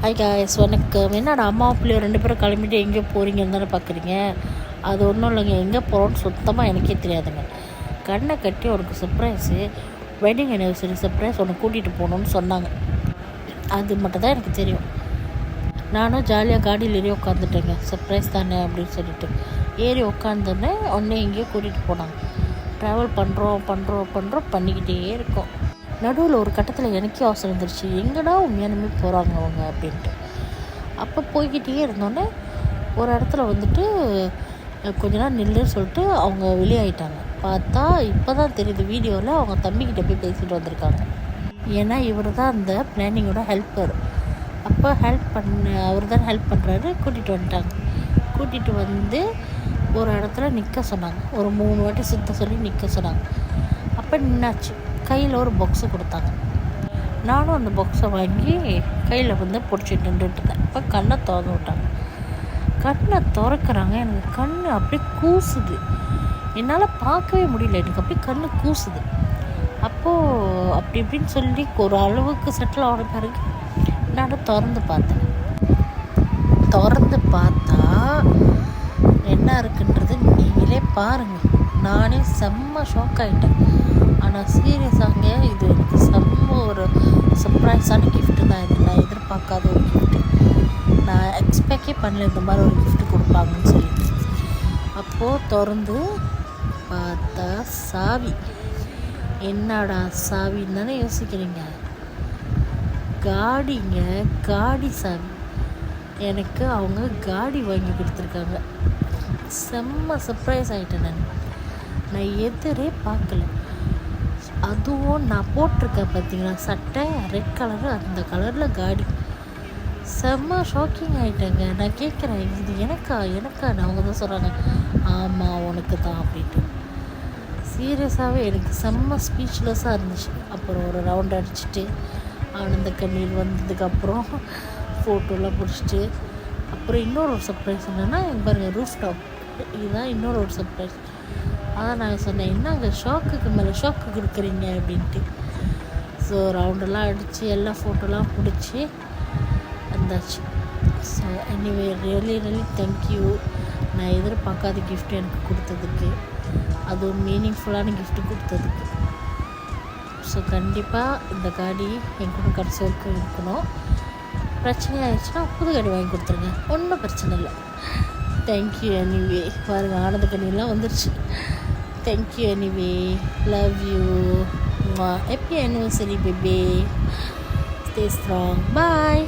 Hi guys, வணக்கம். என்னடா அம்மா பிள்ளைய 2 பேரும் கிளம்பிட்டு எங்கேயோ போகிறீங்கன்னு தானே பார்க்குறீங்க. அது ஒன்றும் இல்லைங்க, எங்கே போகிறோன்னு சுத்தமாக எனக்கே தெரியாதுங்க. கண்ணை கட்டி உனக்கு சர்ப்ரைஸு, வெட்டிங் அனிவர்சரி சர்ப்ரைஸ் உன்னை கூட்டிகிட்டு போகணுன்னு சொன்னாங்க. அது மட்டும் தான் எனக்கு தெரியும். நானும் ஜாலியாக காடியில் ஏறி உட்காந்துட்டேங்க. சர்ப்ரைஸ் தானே அப்படின்னு சொல்லிட்டு ஏறி உட்காந்தோன்னே உடனே எங்கேயோ கூட்டிகிட்டு போனாங்க. ட்ராவல் பண்ணுறோம் பண்ணிக்கிட்டே இருக்கோம். நடுவில் ஒரு கட்டத்தில் எனக்கே அவசரம் வந்துருச்சு, எங்கடா உண்மையானுமே போகிறாங்க அவங்க அப்படின்ட்டு. அப்போ போய்கிட்டே இருந்தோன்னே ஒரு இடத்துல வந்துட்டு கொஞ்ச நேரம் நில்லுன்னு சொல்லிட்டு அவங்க வெளியாகிட்டாங்க. பார்த்தா இப்போ தான் தெரியுது, வீடியோவில் அவங்க தம்பிக்கிட்ட போய் பேசிட்டு வந்திருக்காங்க. ஏன்னா இவர் தான் அந்த பிளானிங்கோட ஹெல்ப்பர். அப்போ அவர் தான் ஹெல்ப் பண்ணுறாரு. கூட்டிகிட்டு வந்துட்டாங்க. கூட்டிகிட்டு வந்து ஒரு இடத்துல நிற்க சொன்னாங்க. ஒரு 3 வாட்டி சுற்ற சொல்லி நிற்க சொன்னாங்க. அப்போ நின்னாச்சு. கையில் ஒரு பாக்ஸை கொடுத்தாங்க. நானும் அந்த பாக்ஸை வாங்கி கையில் வந்து பிடிச்சிட்டு நின்றுட்டுருந்தேன். இப்போ கண்ணை திறந்து விட்டாங்க. கண்ணை திறக்கிறாங்க. எனக்கு கண் அப்படியே கூசுது. என்னால் பார்க்கவே முடியல. எனக்கு அப்படியே கண் கூசுது. அப்போது அப்படி இப்படின்னு சொல்லி ஒரு அளவுக்கு செட்டில் ஆன பிறகு நான் திறந்து பார்த்தேன். திறந்து பார்த்தா என்ன இருக்குன்றது நீங்களே பாருங்கள். நானே செம்ம ஷாக் ஆகிட்டேன். ஆனால் சீரியஸாங்க, இது எனக்கு செம்ம ஒரு சர்ப்ரைஸான கிஃப்ட்டு தான். இது நான் எதிர்பார்க்காத ஒரு கிஃப்ட்டு. நான் எக்ஸ்பெக்டே பண்ணல இந்த மாதிரி ஒரு கிஃப்ட்டு கொடுப்பாங்கன்னு சொல்லிட்டு. அப்போது திறந்து பார்த்தா சாவி. என்னடா சாவின்னு தானே யோசிக்கிறீங்க. காடி சாவி. எனக்கு அவங்க காடி வாங்கி கொடுத்துருக்காங்க. செம்ம சர்ப்ரைஸ் ஆகிட்டேன். நான் எதிரே பார்க்கல. அதுவும் நான் போட்டிருக்கேன் பார்த்தீங்களா சட்டை, ரெட் கலரு, அந்த கலரில் காடி. செம்ம ஷாக்கிங் ஆகிட்டேங்க. நான் கேட்குறேன், இது எனக்கா அவங்க தான் சொல்கிறாங்க, ஆமாம் உனக்கு தான் அப்படின்ட்டு. சீரியஸாகவே எனக்கு செம்ம ஸ்பீச்லெஸ்ஸாக இருந்துச்சு. அப்புறம் ஒரு ரவுண்ட் அடிச்சுட்டு ஆனந்த கண்ணீர் வந்ததுக்கப்புறம் ஃபோட்டோலாம் பிடிச்சிட்டு, அப்புறம் இன்னொரு ஒரு சர்ப்ரைஸ் என்னென்னா, பாருங்கள் ரூஃப் டாப். இதுதான் இன்னொரு ஒரு சர்ப்ரைஸ். அதான் நான் சொன்னேன், என்னங்க ஷாக்குக்கு மேலே ஷாக்கு கொடுக்குறீங்க அப்படின்ட்டு. ஸோ ரவுண்டெல்லாம் அடித்து எல்லாம் ஃபோட்டோலாம் பிடிச்சி வந்தாச்சு. So anyway really thank you. நான் எதிர்பார்க்காத கிஃப்ட் எனக்கு கொடுத்ததுக்கு, அதுவும் மீனிங்ஃபுல்லான கிஃப்ட்டு கொடுத்ததுக்கு. ஸோ கண்டிப்பாக இந்த காடி என் கூட கடைசி வரைக்கும் இருக்கணும். பிரச்சனை ஆயிடுச்சுன்னா புது காடி வாங்கி கொடுத்துருங்க, ஒன்றும் பிரச்சனை இல்லை. Thank you anyway. பாருங்கள் ஆனந்த கண்ணீர்லாம் வந்துருச்சு. Thank you anyway. Love you. Happy anniversary baby. Stay strong. Bye.